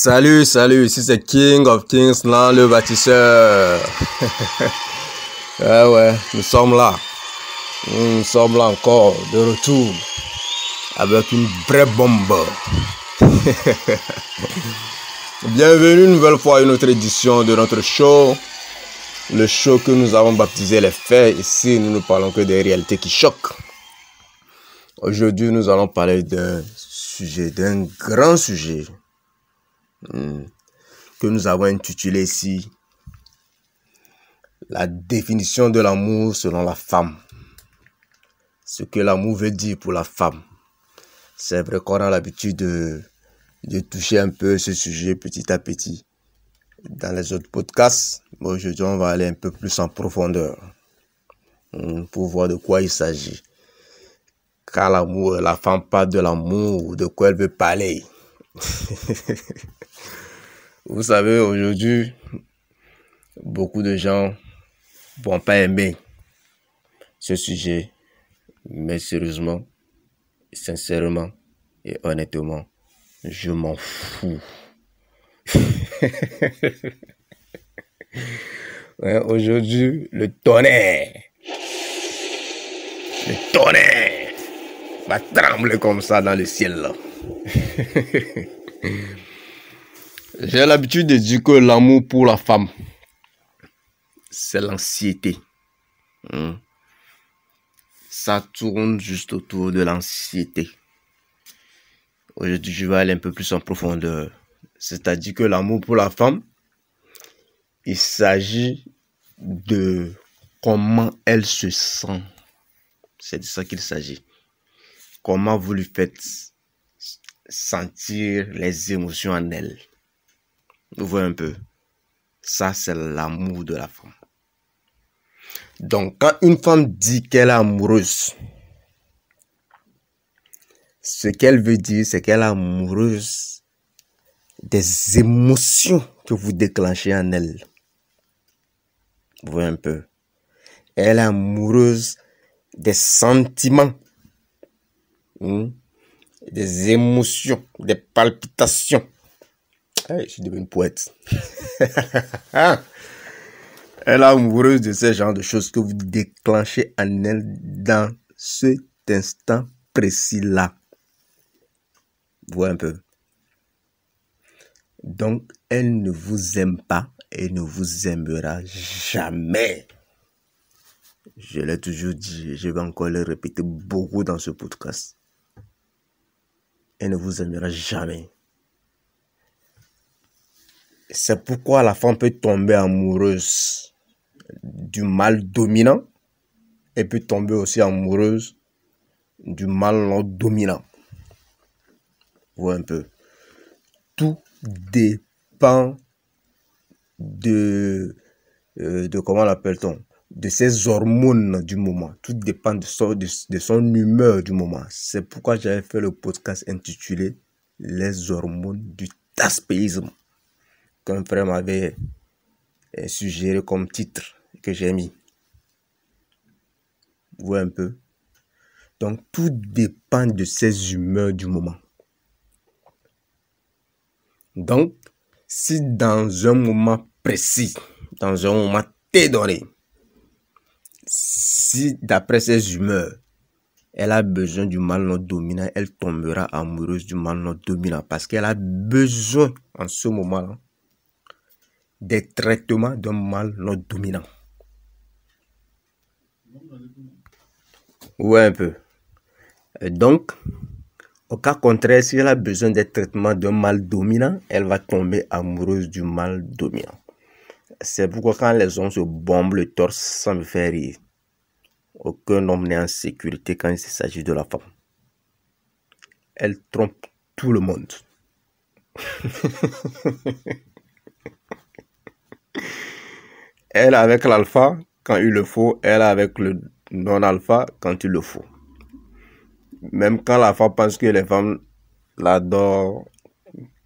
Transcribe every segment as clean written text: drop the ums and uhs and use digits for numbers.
Salut, ici c'est King of Kings, là, le bâtisseur. Ouais, nous sommes là. Nous sommes là encore, de retour, avec une vraie bombe. Bienvenue une nouvelle fois à une autre édition de notre show. Le show que nous avons baptisé Les Faits. Ici, nous ne parlons que des réalités qui choquent. Aujourd'hui, nous allons parler d'un grand sujet, que nous avons intitulé ici la définition de l'amour selon la femme. Ce que l'amour veut dire pour la femme. C'est vrai qu'on a l'habitude de toucher un peu ce sujet petit à petit dans les autres podcasts. Mais aujourd'hui, on va aller un peu plus en profondeur pour voir de quoi il s'agit. Car l'amour, la femme parle de l'amour, de quoi elle veut parler. Vous savez, aujourd'hui, beaucoup de gens vont pas aimer ce sujet, mais sérieusement, sincèrement et honnêtement, je m'en fous. Ouais, aujourd'hui, le tonnerre va trembler comme ça dans le ciel là. J'ai l'habitude de dire que l'amour pour la femme, c'est l'anxiété. Ça tourne juste autour de l'anxiété. Aujourd'hui, je vais aller un peu plus en profondeur. C'est-à-dire que l'amour pour la femme, il s'agit de comment elle se sent. C'est de ça qu'il s'agit. Comment vous lui faites sentir les émotions en elle. Vous voyez un peu. Ça, c'est l'amour de la femme. Donc, quand une femme dit qu'elle est amoureuse, ce qu'elle veut dire, c'est qu'elle est amoureuse des émotions que vous déclenchez en elle. Vous voyez un peu. Elle est amoureuse des sentiments, des émotions, des palpitations. Je suis devenu poète. Elle est amoureuse de ce genre de choses que vous déclenchez en elle dans cet instant précis-là. Vous voyez un peu. Donc, elle ne vous aime pas et ne vous aimera jamais. Je l'ai toujours dit, je vais encore le répéter beaucoup dans ce podcast. Elle ne vous aimera jamais. C'est pourquoi la femme peut tomber amoureuse du mâle dominant et peut tomber aussi amoureuse du mâle non dominant. Vous voyez un peu. Tout dépend de comment l'appelle-t-on, de ses hormones du moment. Tout dépend de son humeur du moment. C'est pourquoi j'avais fait le podcast intitulé Les hormones du taspéisme, qu'un frère m'avait suggéré comme titre que j'ai mis. Vous voyez un peu. Donc tout dépend de ses humeurs du moment. Donc, si dans un moment précis, dans un moment donné, si d'après ses humeurs, elle a besoin du mâle non dominant, elle tombera amoureuse du mâle non dominant parce qu'elle a besoin en ce moment-là des traitements d'un mâle non dominant. Ouais, un peu. Donc, au cas contraire, si elle a besoin des traitements d'un mâle dominant, elle va tomber amoureuse du mâle dominant. C'est pourquoi quand les hommes se bombent le torse, ça me fait rire. Aucun homme n'est en sécurité quand il s'agit de la femme. Elle trompe tout le monde. Elle est avec l'alpha quand il le faut, elle est avec le non-alpha quand il le faut. Même quand la femme pense que les femmes l'adorent,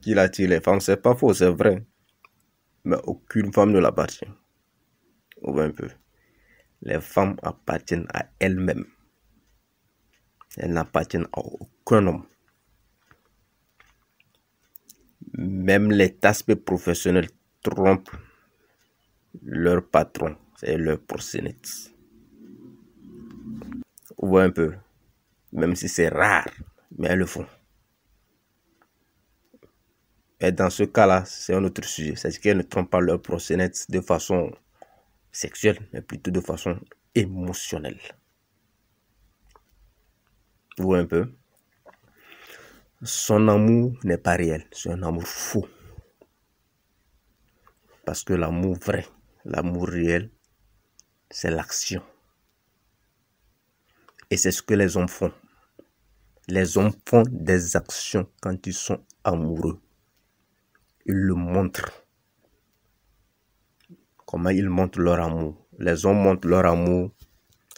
qu'il attire les femmes, c'est pas faux, c'est vrai. Mais aucune femme ne l'appartient. On voit un peu. Les femmes appartiennent à elles-mêmes. Elles n'appartiennent à aucun homme. Même les aspects professionnels trompent leur patron, c'est leur proxénète. Vous voyez un peu, même si c'est rare, mais elles le font. Et dans ce cas-là, c'est un autre sujet. C'est-à-dire qu'elles ne trompent pas leur proxénète de façon sexuelle, mais plutôt de façon émotionnelle. Vous voyez un peu? Son amour n'est pas réel, c'est un amour faux. Parce que l'amour vrai, l'amour réel, c'est l'action. Et c'est ce que les hommes font. Les hommes font des actions quand ils sont amoureux. Ils le montrent. Comment ils montrent leur amour? Les hommes montrent leur amour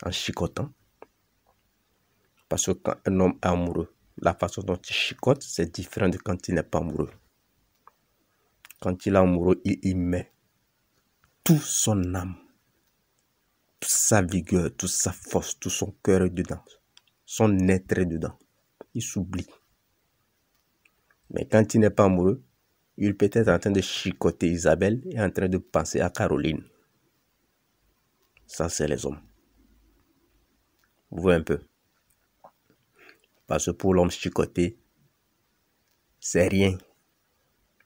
en chicotant. Parce que quand un homme est amoureux, la façon dont il chicote, c'est différent de quand il n'est pas amoureux. Quand il est amoureux, il y met toute son âme, toute sa vigueur, toute sa force, tout son cœur est dedans. Son être est dedans. Il s'oublie. Mais quand il n'est pas amoureux, il peut être en train de chicoter Isabelle et en train de penser à Caroline. Ça, c'est les hommes. Vous voyez un peu. Parce que pour l'homme chicoté, c'est rien.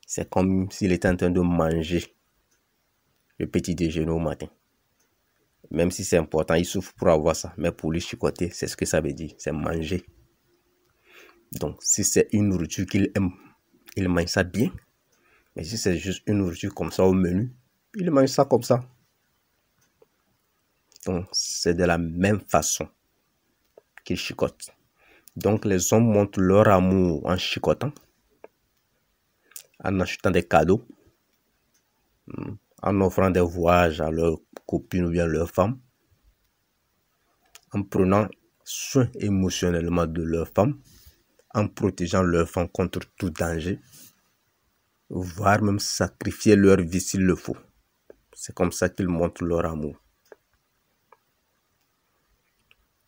C'est comme s'il était en train de manger le petit déjeuner au matin. Même si c'est important, il souffre pour avoir ça. Mais pour lui, chicoter, c'est ce que ça veut dire. C'est manger. Donc, si c'est une nourriture qu'il aime, il mange ça bien. Mais si c'est juste une nourriture comme ça au menu, il mange ça comme ça. Donc, c'est de la même façon qu'il chicote. Donc, les hommes montrent leur amour en chicotant, en achetant des cadeaux, en offrant des voyages à leurs copines ou bien leurs femmes, en prenant soin émotionnellement de leurs femmes, en protégeant leurs femmes contre tout danger, voire même sacrifier leur vie s'il le faut. C'est comme ça qu'ils montrent leur amour.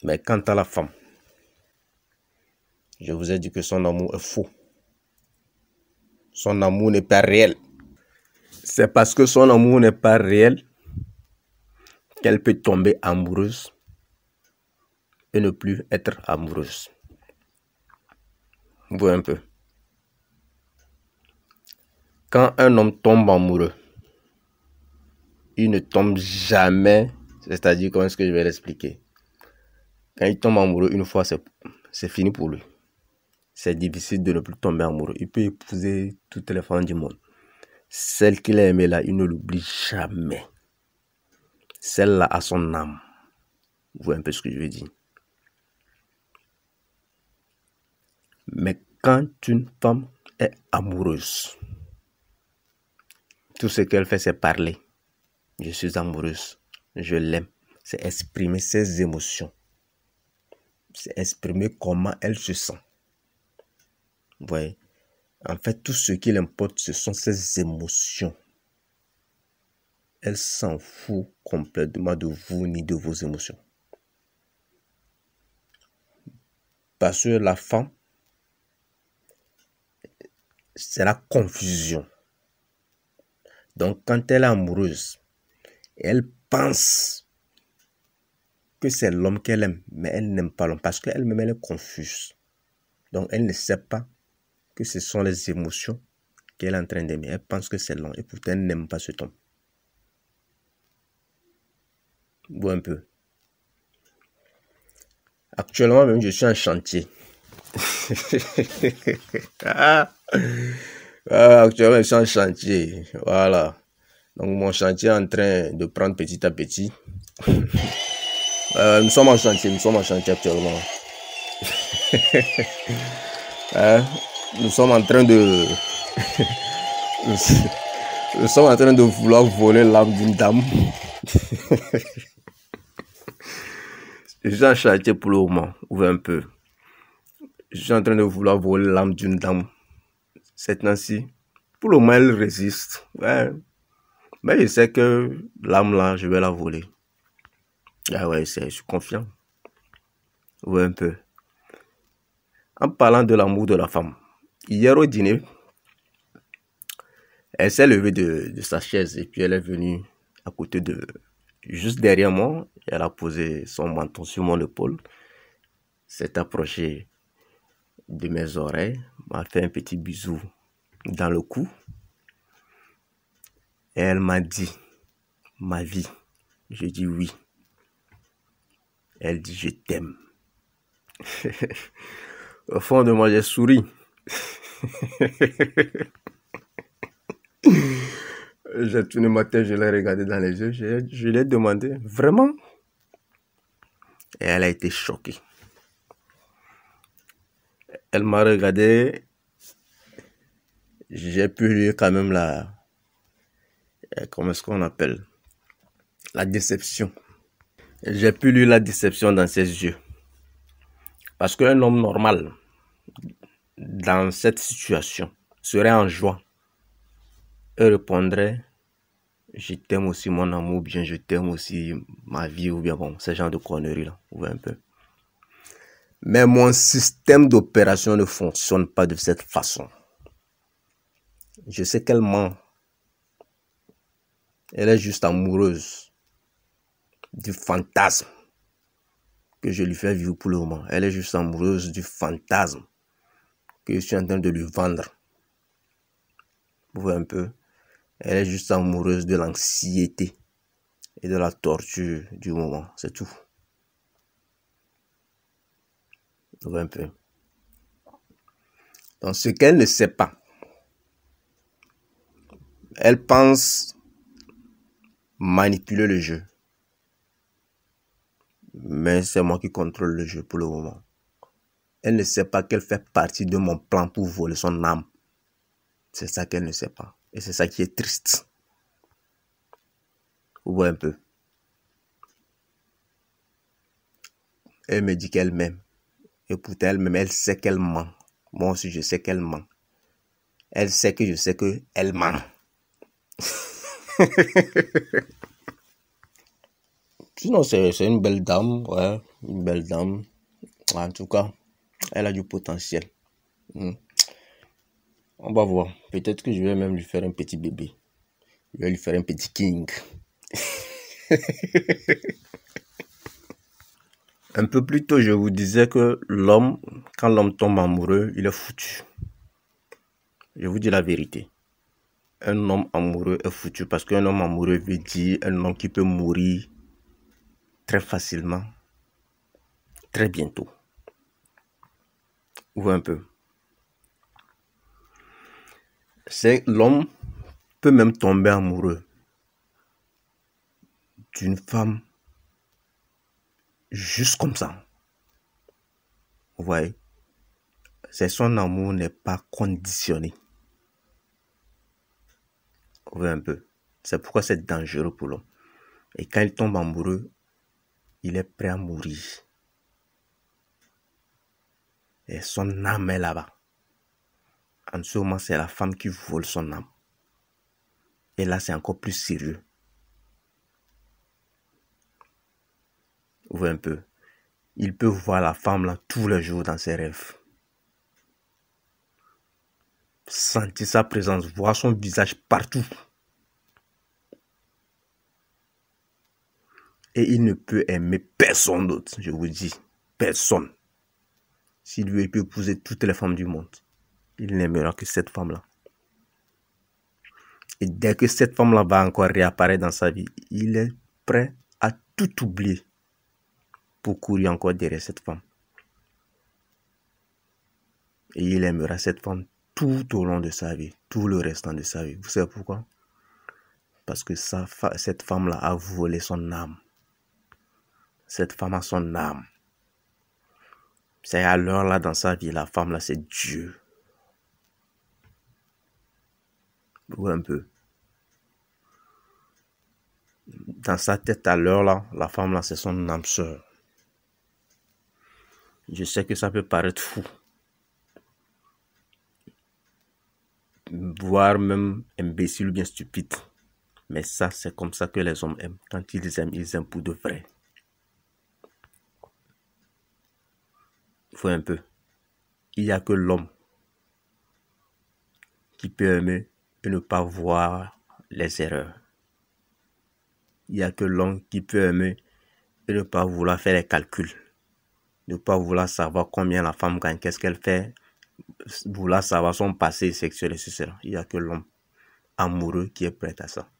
Mais quant à la femme, je vous ai dit que son amour est faux. Son amour n'est pas réel. C'est parce que son amour n'est pas réel qu'elle peut tomber amoureuse et ne plus être amoureuse. Vous voyez un peu. Quand un homme tombe amoureux, il ne tombe jamais, c'est-à-dire, comment est-ce que je vais l'expliquer? Quand il tombe amoureux, une fois, c'est fini pour lui. C'est difficile de ne plus tomber amoureux. Il peut épouser toutes les femmes du monde. Celle qu'il a aimée là, il ne l'oublie jamais. Celle-là a son âme. Vous voyez un peu ce que je veux dire. Mais quand une femme est amoureuse, tout ce qu'elle fait, c'est parler. Je suis amoureuse, je l'aime. C'est exprimer ses émotions. C'est exprimer comment elle se sent. Vous voyez? En fait, tout ce qui l'importe, ce sont ses émotions. Elle s'en fout complètement de vous ni de vos émotions. Parce que la femme, c'est la confusion. Donc, quand elle est amoureuse, elle pense que c'est l'homme qu'elle aime, mais elle n'aime pas l'homme parce qu'elle-même, elle est confuse. Donc, elle ne sait pas que ce sont les émotions qu'elle est en train d'aimer. Elle pense que c'est l'homme et pourtant, elle n'aime pas cet homme. Vous voyez un peu. Actuellement, même, je suis en chantier. Actuellement, je suis en chantier. Voilà. Donc, mon chantier est en train de prendre petit à petit. Nous sommes en chantier actuellement. Nous sommes en train de... nous sommes en train de vouloir voler l'âme d'une dame. Je suis en chantier pour le moment. Ouvrez un peu. Je suis en train de vouloir voler l'âme d'une dame. Cette Nancy, pour le moment, elle résiste. Ouais. Mais je sais que l'âme là, je vais la voler. Ah ouais, je suis confiant. Ouais, un peu. En parlant de l'amour de la femme, hier au dîner, Elle s'est levée de sa chaise et puis elle est venue à côté juste derrière moi. Elle a posé son menton sur mon épaule, s'est approchée de mes oreilles, m'a fait un petit bisou dans le cou. Et elle m'a dit, ma vie. Je dis oui. Elle dit, je t'aime. Au fond de moi, j'ai souri. J'ai tourné ma tête, je l'ai regardé dans les yeux, je l'ai demandé, vraiment? Et elle a été choquée. Elle m'a regardé, j'ai pu lire quand même comment est-ce qu'on appelle? La déception. J'ai pu lire la déception dans ses yeux. Parce qu'un homme normal, dans cette situation, serait en joie et répondrait, je t'aime aussi mon amour, ou bien je t'aime aussi ma vie, ou bien bon, ce genre de conneries là, vous voyez un peu. Mais mon système d'opération ne fonctionne pas de cette façon. Je sais qu'elle ment. Elle est juste amoureuse du fantasme que je lui fais vivre pour le moment. Elle est juste amoureuse du fantasme que je suis en train de lui vendre. Vous voyez un peu. Elle est juste amoureuse de l'anxiété et de la torture du moment. C'est tout. Vous voyez un peu. Donc ce qu'elle ne sait pas, elle pense manipuler le jeu. Mais c'est moi qui contrôle le jeu pour le moment. Elle ne sait pas qu'elle fait partie de mon plan pour voler son âme. C'est ça qu'elle ne sait pas. Et c'est ça qui est triste. Vous voyez un peu. Elle me dit qu'elle m'aime. Et pourtant elle-même, elle sait qu'elle ment. Moi aussi, je sais qu'elle ment. Elle sait que je sais qu'elle ment. Sinon, c'est une belle dame. Ouais, une belle dame. En tout cas, elle a du potentiel. On va voir. Peut-être que je vais même lui faire un petit bébé. Je vais lui faire un petit king. Un peu plus tôt, je vous disais que quand l'homme tombe amoureux, il est foutu. Je vous dis la vérité. Un homme amoureux est foutu parce qu'un homme amoureux veut dire un homme qui peut mourir très facilement, très bientôt. Vous voyez un peu. L'homme peut même tomber amoureux d'une femme juste comme ça. Vous voyez. Son amour n'est pas conditionné. Vous voyez un peu. C'est pourquoi c'est dangereux pour l'homme. Et quand il tombe amoureux, il est prêt à mourir. Et son âme est là-bas. En ce moment, c'est la femme qui vole son âme. Et là, c'est encore plus sérieux. Vous voyez un peu. Il peut voir la femme là tous les jours dans ses rêves. Sentir sa présence, voir son visage partout. Et il ne peut aimer personne d'autre, je vous dis. Personne. S'il veut, il peut épouser toutes les femmes du monde. Il n'aimera que cette femme-là. Et dès que cette femme-là va encore réapparaître dans sa vie, il est prêt à tout oublier pour courir encore derrière cette femme. Et il aimera cette femme tout au long de sa vie, tout le restant de sa vie. Vous savez pourquoi? Parce que cette femme-là a volé son âme. Cette femme a son âme. C'est à l'heure là dans sa vie, la femme là, c'est Dieu. Ou un peu. Dans sa tête à l'heure là, la femme là, c'est son âme sœur. Je sais que ça peut paraître fou. Voire même imbécile ou bien stupide. Mais ça, c'est comme ça que les hommes aiment. Quand ils aiment pour de vrai. Il faut un peu. Il n'y a que l'homme qui peut aimer et ne pas voir les erreurs. Il n'y a que l'homme qui peut aimer et ne pas vouloir faire les calculs. Ne pas vouloir savoir combien la femme gagne, qu'est-ce qu'elle fait, vouloir savoir son passé sexuel et ceci. Il n'y a que l'homme amoureux qui est prêt à ça.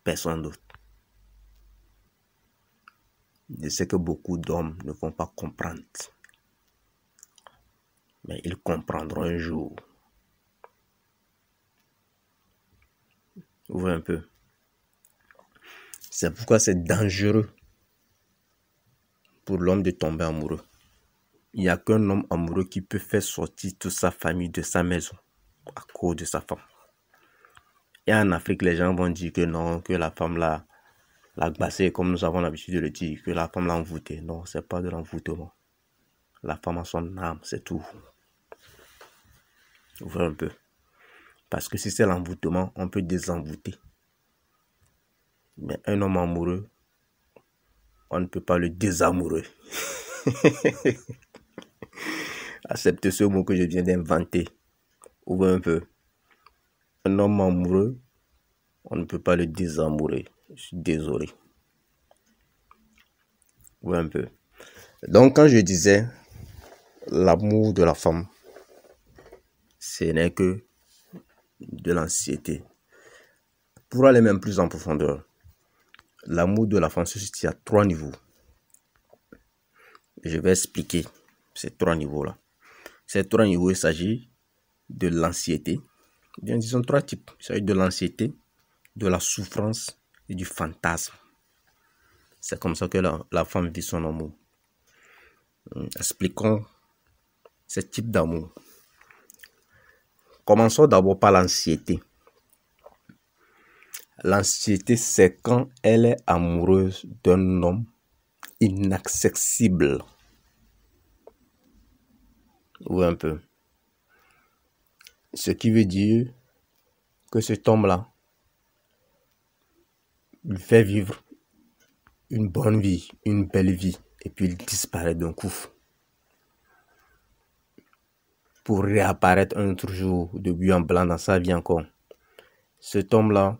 Personne d'autre. Je sais que beaucoup d'hommes ne vont pas comprendre. Mais ils comprendront un jour. Vous voyez un peu. C'est pourquoi c'est dangereux pour l'homme de tomber amoureux. Il n'y a qu'un homme amoureux qui peut faire sortir toute sa famille de sa maison à cause de sa femme. Et en Afrique, les gens vont dire que non, que la femme l'a glacé, comme nous avons l'habitude de le dire, que la femme l'a envoûté. Non, c'est pas de l'envoûtement. La femme a son âme, c'est tout. Vous voyez un peu. Parce que si c'est l'envoûtement, on peut désenvoûter. Mais un homme amoureux, on ne peut pas le désamoureux. Acceptez ce mot que je viens d'inventer. Ouvrez un peu. Un homme amoureux, on ne peut pas le désamourer. Je suis désolé. Ouvrez un peu. Donc quand je disais l'amour de la femme, ce n'est que de l'anxiété. Pour aller même plus en profondeur, l'amour de la femme se situe à 3 niveaux. Je vais expliquer ces 3 niveaux-là. Ces 3 niveaux, il s'agit de l'anxiété. Bien, disons 3 types. Il s'agit de l'anxiété, de la souffrance et du fantasme. C'est comme ça que la femme vit son amour. Expliquons ces types d'amour. Commençons d'abord par l'anxiété. L'anxiété, c'est quand elle est amoureuse d'un homme inaccessible. Ou un peu. Ce qui veut dire que cet homme-là lui fait vivre une bonne vie, une belle vie, et puis il disparaît d'un coup. Pour réapparaître un autre jour de but en blanc dans sa vie encore. Cet homme-là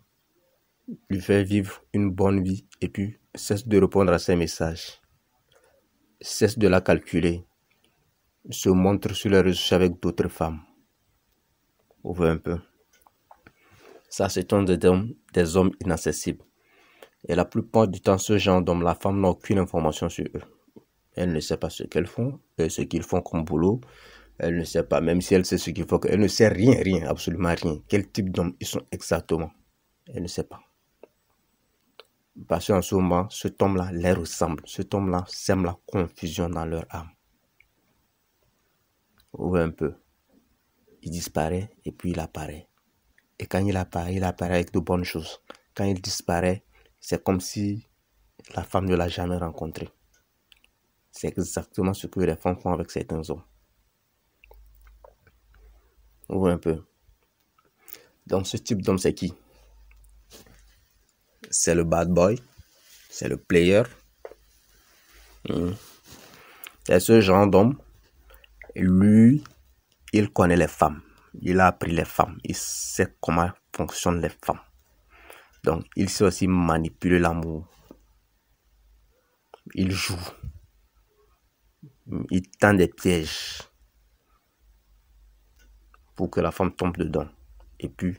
lui fait vivre une bonne vie et puis cesse de répondre à ses messages. Cesse de la calculer. Se montre sur les réseaux sociaux avec d'autres femmes. Vous voyez un peu. Ça, c'est un des hommes inaccessibles. Et la plupart du temps, ce genre d'hommes, la femme n'a aucune information sur eux. Elle ne sait pas ce qu'elles font, ce qu'ils font comme boulot. Elle ne sait pas, même si elle sait ce qu'il faut, elle ne sait rien, absolument rien. Quel type d'hommes ils sont exactement. Elle ne sait pas. Parce qu'en ce moment, cet homme-là les ressemble. Cet homme-là sème la confusion dans leur âme. Vous voyez un peu. Il disparaît et puis il apparaît. Et quand il apparaît avec de bonnes choses. Quand il disparaît, c'est comme si la femme ne l'a jamais rencontré. C'est exactement ce que les femmes font avec certains hommes. Vous voyez un peu. Donc ce type d'homme, c'est qui? C'est le bad boy. C'est le player. C'est ce genre d'homme. Lui, il connaît les femmes. Il a appris les femmes. Il sait comment fonctionnent les femmes. Donc, il sait aussi manipuler l'amour. Il joue. Il tend des pièges pour que la femme tombe dedans. Et puis,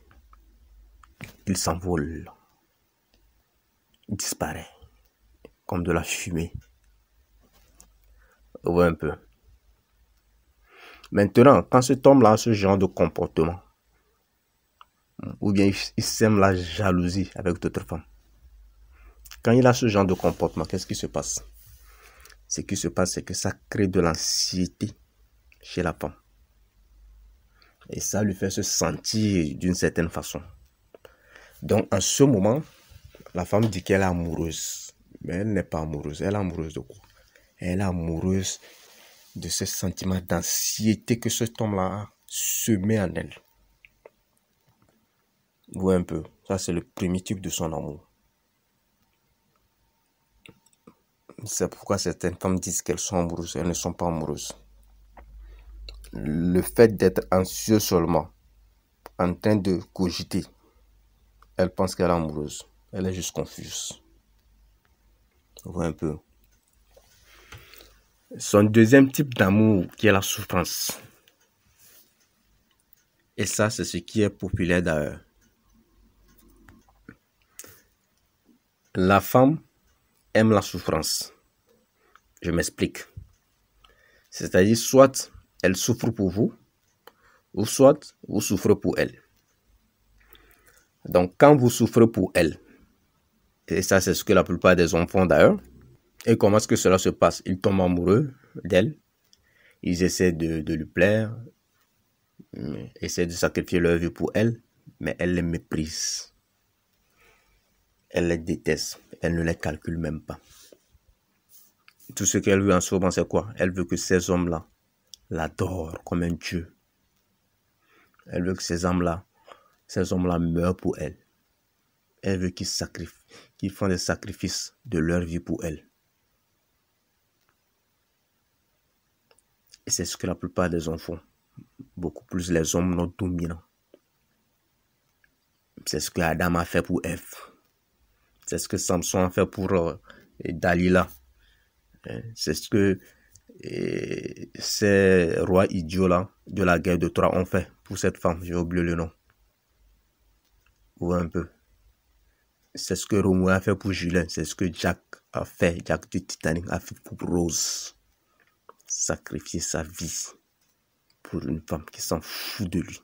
il s'envole. Il disparaît. Comme de la fumée. Vous voyez un peu. Maintenant, quand cet homme-là a ce genre de comportement, ou bien il sème la jalousie avec d'autres femmes, quand il a ce genre de comportement, qu'est-ce qui se passe? Ce qui se passe, c'est que ça crée de l'anxiété chez la femme. Et ça lui fait se sentir d'une certaine façon. Donc, en ce moment, la femme dit qu'elle est amoureuse. Mais elle n'est pas amoureuse. Elle est amoureuse de quoi? Elle est amoureuse de ce sentiment d'anxiété que cet homme-là a semé en elle. Vous voyez un peu. Ça, c'est le premier type de son amour. C'est pourquoi certaines femmes disent qu'elles sont amoureuses. Elles ne sont pas amoureuses. Le fait d'être anxieux seulement, en train de cogiter, Elle pense qu'elle est amoureuse. Elle est juste confuse. On voit un peu. Son deuxième type d'amour, qui est la souffrance. Et ça, c'est ce qui est populaire d'ailleurs. La femme aime la souffrance. Je m'explique. C'est-à-dire, soit elle souffre pour vous, ou soit vous souffrez pour elle. Donc, quand vous souffrez pour elle, et ça, c'est ce que la plupart des hommes font d'ailleurs, et comment est-ce que cela se passe? Ils tombent amoureux d'elle, ils essaient de lui plaire, essaient de sacrifier leur vie pour elle, mais elle les méprise. Elle les déteste, elle ne les calcule même pas. Tout ce qu'elle veut en ce moment, c'est quoi? Elle veut que ces hommes-là l'adorent comme un dieu. Elle veut que ces hommes-là meurent pour elle. Elle veut qu'ils font des sacrifices de leur vie pour elle. Et c'est ce que la plupart des hommes font. Beaucoup plus les hommes non dominants. C'est ce que Adam a fait pour Ève. C'est ce que Samson a fait pour Dalila. C'est ce que ces rois idiots là de la guerre de Troie ont fait pour cette femme. J'ai oublié le nom. Vous voyez un peu. C'est ce que Roméo a fait pour Julien. C'est ce que Jack a fait. Jack du Titanic a fait pour Rose. Sacrifier sa vie pour une femme qui s'en fout de lui.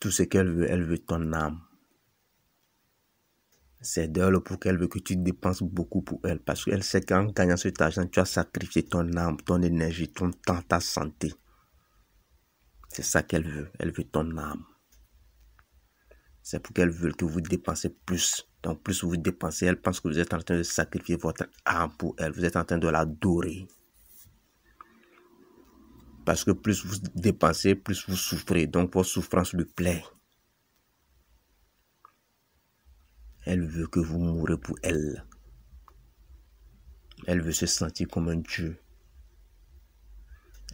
Tout ce qu'elle veut ton âme. C'est d'elle pour qu'elle veut que tu dépenses beaucoup pour elle. Parce qu'elle sait qu'en gagnant cet argent, tu as sacrifié ton âme, ton énergie, ton temps, ta santé. C'est ça qu'elle veut. Elle veut ton âme. C'est pour qu'elle veut que vous dépensez plus. Donc plus vous dépensez, elle pense que vous êtes en train de sacrifier votre âme pour elle. Vous êtes en train de l'adorer. Parce que plus vous dépensez, plus vous souffrez. Donc votre souffrance lui plaît. Elle veut que vous mourrez pour elle. Elle veut se sentir comme un dieu.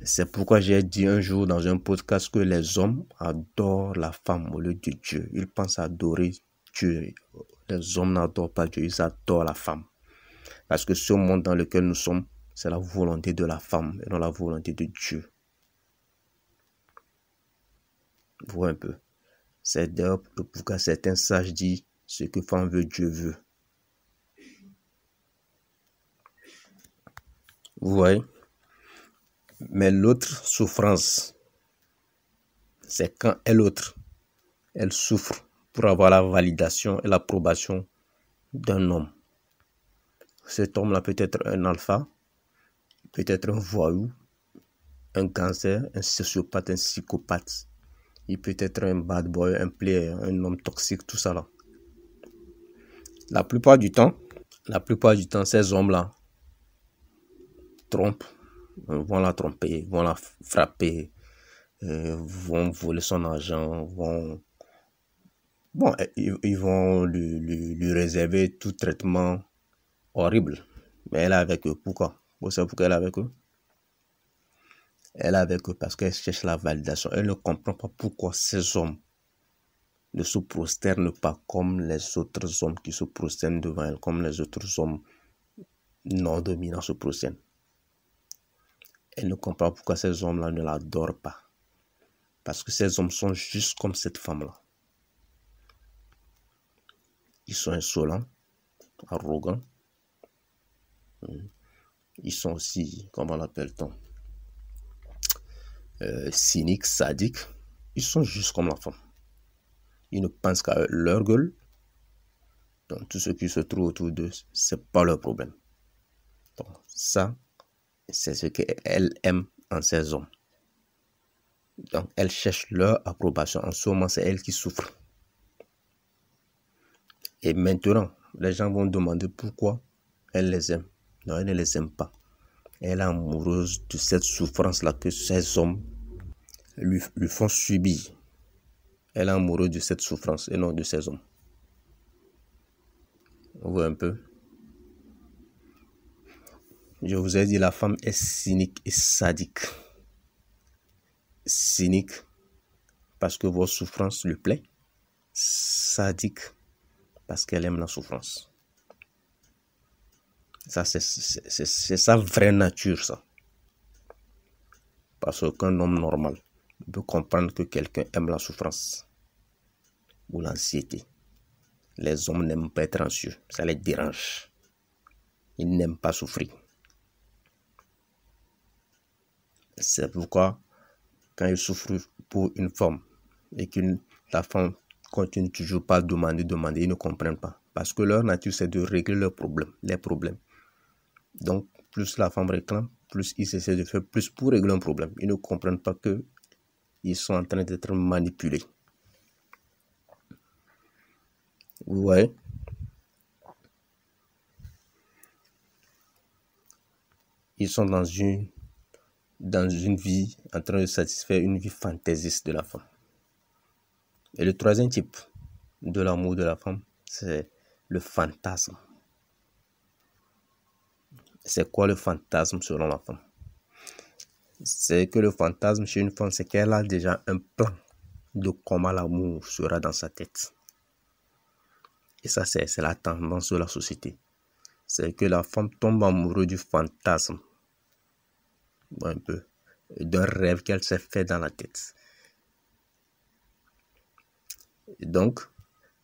C'est pourquoi j'ai dit un jour dans un podcast que les hommes adorent la femme au lieu de Dieu. Ils pensent adorer Dieu. Les hommes n'adorent pas Dieu, ils adorent la femme. Parce que ce monde dans lequel nous sommes, c'est la volonté de la femme et non la volonté de Dieu. Vous voyez un peu. C'est d'ailleurs pourquoi certains sages disent ce que femme veut, Dieu veut. Vous voyez? Mais l'autre souffrance, c'est quand elle souffre pour avoir la validation et l'approbation d'un homme. Cet homme-là peut être un alpha, peut être un voyou, un gangster, un sociopathe, un psychopathe. Il peut être un bad boy, un player, un homme toxique, tout ça là. La plupart du temps, ces hommes-là trompent, vont la tromper, vont la frapper, vont voler son argent, ils vont lui réserver tout traitement horrible. Mais elle est avec eux. Pourquoi? Vous savez pourquoi elle est avec eux? Elle est avec eux parce qu'elle cherche la validation. Elle ne comprend pas pourquoi ces hommes ne se prosternent pas comme les autres hommes qui se prosternent devant elle, comme les autres hommes non dominants se prosternent. Elle ne comprend pas pourquoi ces hommes-là ne l'adorent pas. Parce que ces hommes sont juste comme cette femme-là. Ils sont insolents, arrogants. Ils sont aussi, comment l'appelle-t-on, cyniques, sadiques. Ils sont juste comme la femme. Ils ne pensent qu'à leur gueule. Donc tout ce qui se trouve autour d'eux, c'est pas leur problème. Donc ça, c'est ce qu'elle aime en ces hommes. Donc elle cherche leur approbation. En ce moment, c'est elle qui souffre. Et maintenant, les gens vont demander pourquoi elle les aime. Non, elle ne les aime pas. Elle est amoureuse de cette souffrance-là que ces hommes lui font subir. Elle est amoureuse de cette souffrance et non de ces hommes. Vous voyez un peu? Je vous ai dit, la femme est cynique et sadique. Cynique parce que votre souffrance lui plaît. sadique parce qu'elle aime la souffrance. Ça, c'est sa vraie nature, ça. Parce qu'un homme normal peut comprendre que quelqu'un aime la souffrance ou l'anxiété. Les hommes n'aiment pas être anxieux, ça les dérange. Ils n'aiment pas souffrir. C'est pourquoi, quand ils souffrent pour une femme et que la femme continue toujours pas à demander, ils ne comprennent pas. Parce que leur nature, c'est de régler les problèmes. Donc, plus la femme réclame, plus ils essaient de faire plus pour régler un problème. Ils ne comprennent pas qu'ils sont en train d'être manipulés. Vous voyez? Ils sont dans une vie, en train de satisfaire une vie fantaisiste de la femme. Et le troisième type de l'amour de la femme, c'est le fantasme. C'est quoi le fantasme selon la femme? C'est que le fantasme chez une femme, c'est qu'elle a déjà un plan de comment l'amour sera dans sa tête. Et ça, c'est la tendance de la société. C'est que la femme tombe amoureuse du fantasme, un peu, d'un rêve qu'elle s'est fait dans la tête. Et donc,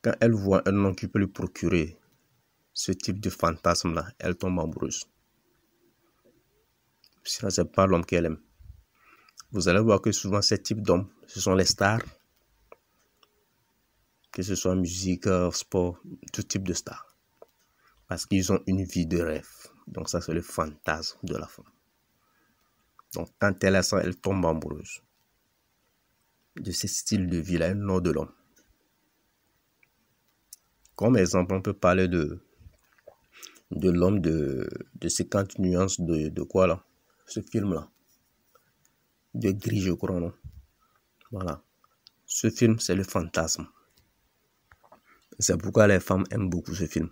quand elle voit un homme qui peut lui procurer ce type de fantasme-là, elle tombe amoureuse. Sinon, ce n'est pas l'homme qu'elle aime. Vous allez voir que souvent, ces types d'hommes, ce sont les stars, que ce soit musique, sport, tout type de stars. Parce qu'ils ont une vie de rêve. Donc ça, c'est le fantasme de la femme. Donc quand elle a ça, elle tombe amoureuse de ce style de vie-là, un nom de l'homme. Comme exemple, on peut parler de l'homme de 50 nuances de quoi là? Ce film-là. De gris, je crois, non? Voilà. Ce film, c'est le fantasme. C'est pourquoi les femmes aiment beaucoup ce film.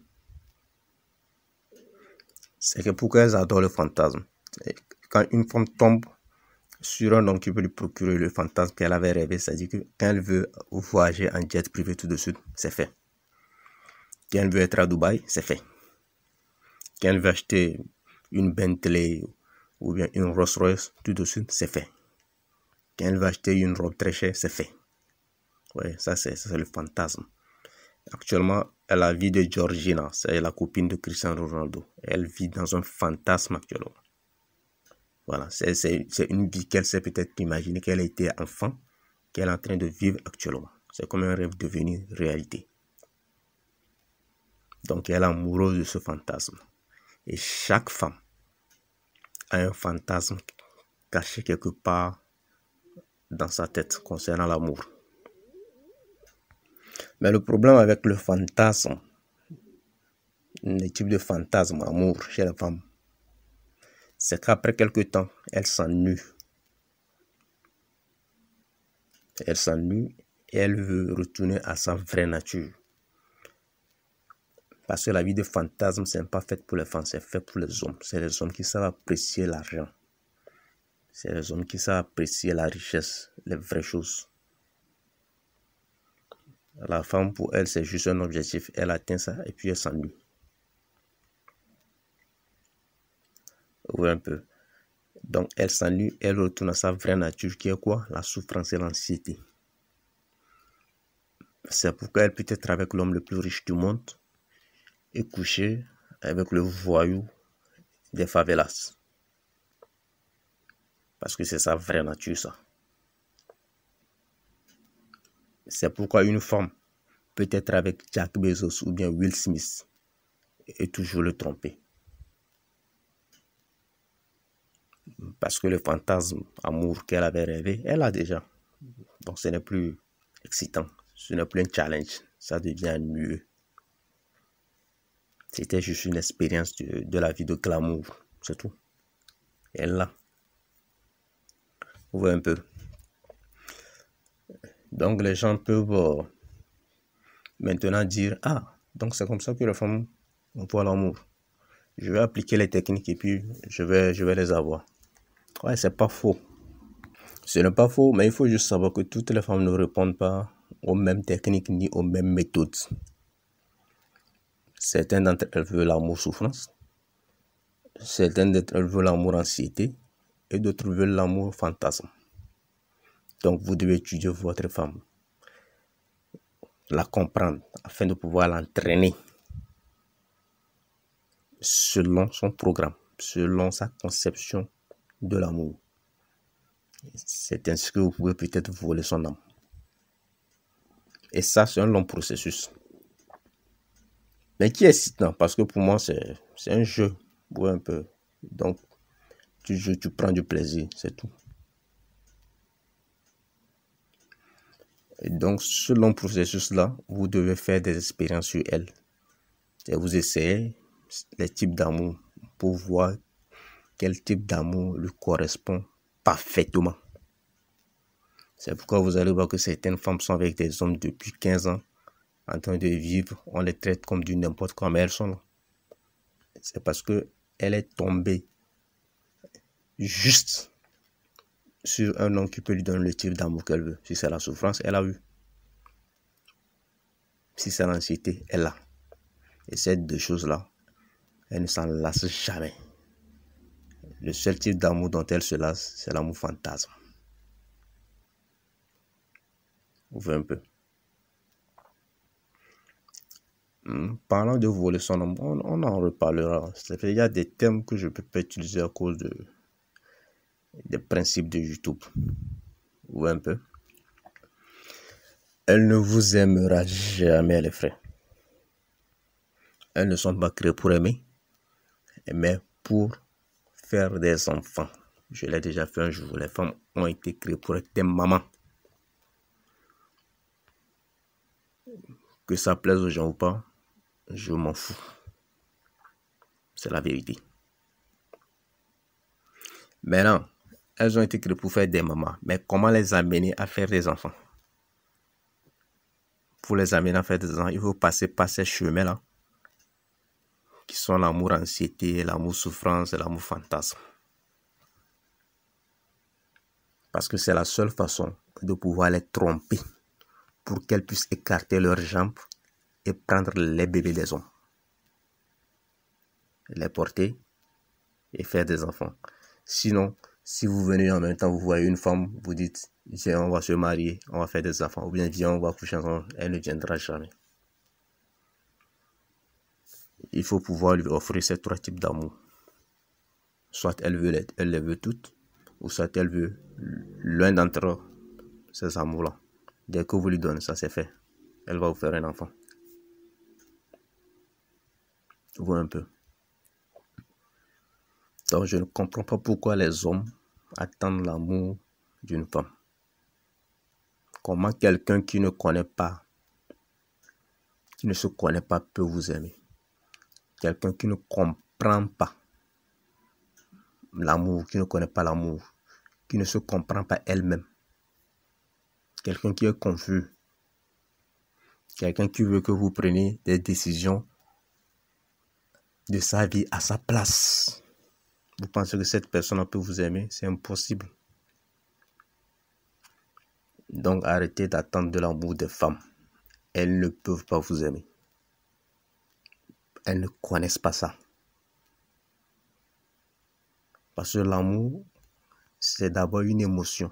C'est que pourquoi elles adorent le fantasme. Et quand une femme tombe sur un homme qui peut lui procurer le fantasme qu'elle avait rêvé, c'est-à-dire que quand elle veut voyager en jet privé tout de suite, c'est fait. Quand elle veut être à Dubaï, c'est fait. Quand elle veut acheter une Bentley ou bien une Rolls Royce, tout de suite, c'est fait. Quand elle veut acheter une robe très chère, c'est fait. Ouais, ça c'est le fantasme. Actuellement, elle a la vie de Georgina, c'est la copine de Cristiano Ronaldo. Elle vit dans un fantasme actuellement. Voilà, c'est une vie qu'elle s'est peut-être imaginée qu'elle a été enfant, qu'elle est en train de vivre actuellement. C'est comme un rêve devenu réalité. Donc, elle est amoureuse de ce fantasme. Et chaque femme a un fantasme caché quelque part dans sa tête concernant l'amour. Mais le problème avec le fantasme, les types de fantasmes, amour chez la femme, c'est qu'après quelques temps, elle s'ennuie. Elle s'ennuie et elle veut retourner à sa vraie nature. Parce que la vie de fantasme, ce n'est pas fait pour les femmes, c'est fait pour les hommes. C'est les hommes qui savent apprécier l'argent. C'est les hommes qui savent apprécier la richesse, les vraies choses. La femme, pour elle, c'est juste un objectif. Elle atteint ça et puis elle s'ennuie. Oui, un peu. Donc, elle s'ennuie, elle retourne à sa vraie nature qui est quoi? La souffrance et l'anxiété. C'est pourquoi elle peut être avec l'homme le plus riche du monde et coucher avec le voyou des favelas. Parce que c'est sa vraie nature, ça. C'est pourquoi une femme peut être avec Jack Bezos ou bien Will Smith et toujours le tromper. Parce que le fantasme amour qu'elle avait rêvé, elle a déjà. Donc ce n'est plus excitant, ce n'est plus un challenge, ça devient ennuyeux. C'était juste une expérience de la vie de glamour, c'est tout. Elle là. Vous voyez un peu. Donc les gens peuvent maintenant dire, ah, donc c'est comme ça que les femmes voient l'amour. Je vais appliquer les techniques et puis je vais les avoir. Ouais, c'est pas faux. Ce n'est pas faux, mais il faut juste savoir que toutes les femmes ne répondent pas aux mêmes techniques ni aux mêmes méthodes. Certains d'entre elles veulent l'amour souffrance, certains d'entre elles veulent l'amour anxiété et d'autres veulent l'amour fantasme. Donc vous devez étudier votre femme, la comprendre afin de pouvoir l'entraîner selon son programme, selon sa conception de l'amour. C'est ainsi que vous pouvez peut-être voler son âme. Et ça, c'est un long processus. Mais qui est excitant, parce que pour moi, c'est un jeu. Ouais, un peu. Donc, tu joues, tu prends du plaisir, c'est tout. Et donc, ce long processus-là, vous devez faire des expériences sur elle. Et vous essayez les types d'amour pour voir quel type d'amour lui correspond parfaitement. C'est pourquoi vous allez voir que certaines femmes sont avec des hommes depuis 15 ans en train de vivre. On les traite comme du n'importe quoi, mais elles sont là. C'est parce qu'elle est tombée juste sur un homme qui peut lui donner le type d'amour qu'elle veut. Si c'est la souffrance, elle a eu. Si c'est l'anxiété, elle a. Et ces deux choses-là, elle ne s'en lasse jamais. Le seul type d'amour dont elle se lasse, c'est l'amour fantasme. Vous voyez un peu. Parlant de voler son homme, on en reparlera. Il y a des termes que je ne peux pas utiliser à cause des principes de YouTube. Vous voyez un peu. Elle ne vous aimera jamais, les frères. Elles ne sont pas créées pour aimer, mais pour faire des enfants. Je l'ai déjà fait un jour. Les femmes ont été créées pour être des mamans. Que ça plaise aux gens ou pas, je m'en fous. C'est la vérité. Maintenant, elles ont été créées pour faire des mamans. Mais comment les amener à faire des enfants? Pour les amener à faire des enfants, il faut passer par ces chemins-là, qui sont l'amour anxiété, l'amour souffrance et l'amour fantasme. Parce que c'est la seule façon de pouvoir les tromper pour qu'elles puissent écarter leurs jambes et prendre les bébés des hommes. Les porter et faire des enfants. Sinon, si vous venez en même temps, vous voyez une femme, vous dites, viens, on va se marier, on va faire des enfants. Ou bien, viens, on va coucher ensemble, elle ne viendra jamais. Il faut pouvoir lui offrir ces trois types d'amour. Soit elle les veut toutes, ou soit elle veut l'un d'entre ces amours-là. Dès que vous lui donnez, ça c'est fait. Elle va vous faire un enfant. Vous voyez un peu. Donc je ne comprends pas pourquoi les hommes attendent l'amour d'une femme. Comment quelqu'un qui ne connaît pas, qui ne se connaît pas peut vous aimer? Quelqu'un qui ne comprend pas l'amour, qui ne connaît pas l'amour, qui ne se comprend pas elle-même. Quelqu'un qui est confus. Quelqu'un qui veut que vous preniez des décisions de sa vie à sa place. Vous pensez que cette personne peut vous aimer? C'est impossible. Donc arrêtez d'attendre de l'amour des femmes. Elles ne peuvent pas vous aimer. Elles ne connaissent pas ça. Parce que l'amour, c'est d'abord une émotion.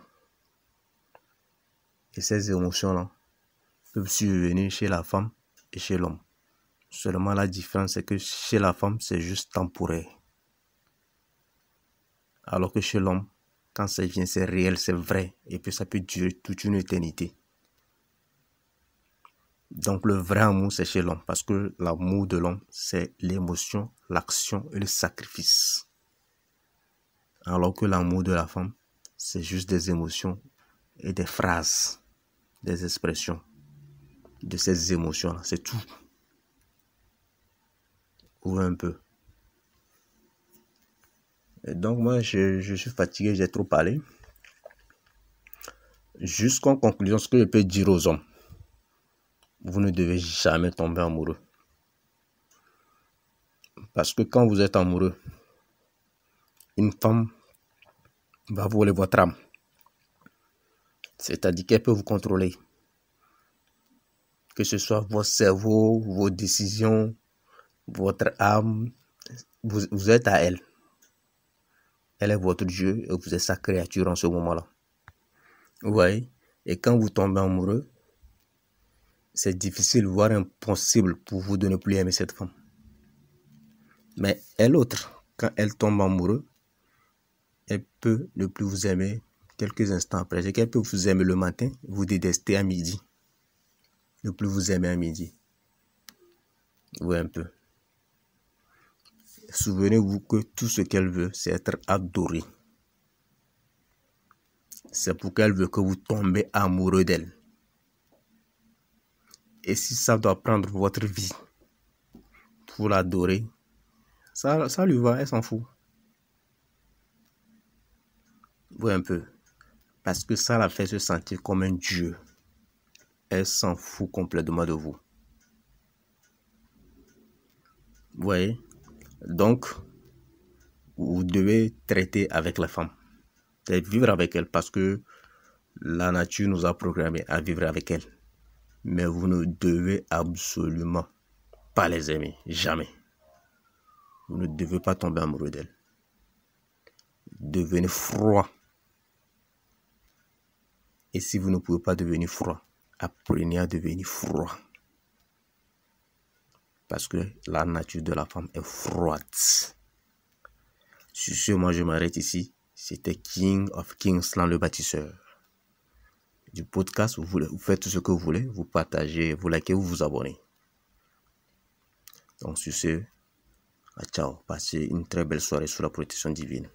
Et ces émotions-là peuvent survenir chez la femme et chez l'homme. Seulement la différence, c'est que chez la femme, c'est juste temporaire. Alors que chez l'homme, quand ça vient, c'est réel, c'est vrai. Et puis ça peut durer toute une éternité. Donc le vrai amour, c'est chez l'homme. Parce que l'amour de l'homme, c'est l'émotion, l'action et le sacrifice. Alors que l'amour de la femme, c'est juste des émotions et des phrases, des expressions de ces émotions-là. C'est tout. Ouvrez un peu. Et donc moi, je suis fatigué, j'ai trop parlé. Jusqu'en conclusion, ce que je peux dire aux hommes, vous ne devez jamais tomber amoureux. Parce que quand vous êtes amoureux, une femme va voler votre âme. C'est-à-dire qu'elle peut vous contrôler. que ce soit votre cerveau, vos décisions, votre âme, vous êtes à elle. Elle est votre Dieu et vous êtes sa créature en ce moment-là. Vous voyez? Et quand vous tombez amoureux, c'est difficile, voire impossible pour vous de ne plus aimer cette femme. Mais elle autre, quand elle tombe amoureuse, elle peut ne plus vous aimer quelques instants après. C'est qu'elle peut vous aimer le matin, vous détester à midi. Ne plus vous aimer à midi. Oui, un peu. Souvenez-vous que tout ce qu'elle veut, c'est être adorée. C'est pour qu'elle veut que vous tombez amoureux d'elle. Et si ça doit prendre votre vie pour l'adorer, ça lui va, elle s'en fout. Oui, un peu. Parce que ça la fait se sentir comme un dieu. Elle s'en fout complètement de vous. Vous voyez? Donc, vous devez traiter avec la femme. Vivre avec elle parce que la nature nous a programmés à vivre avec elle. Mais vous ne devez absolument pas les aimer. Jamais. Vous ne devez pas tomber amoureux d'elle. Devenez froid. Et si vous ne pouvez pas devenir froid, apprenez à devenir froid. Parce que la nature de la femme est froide. Sur ce, moi je m'arrête ici. C'était King of Kingsland, le bâtisseur. Du podcast, vous faites tout ce que vous voulez. Vous partagez, vous likez, vous vous abonnez. Donc sur ce, ciao. Passez une très belle soirée sous la protection divine.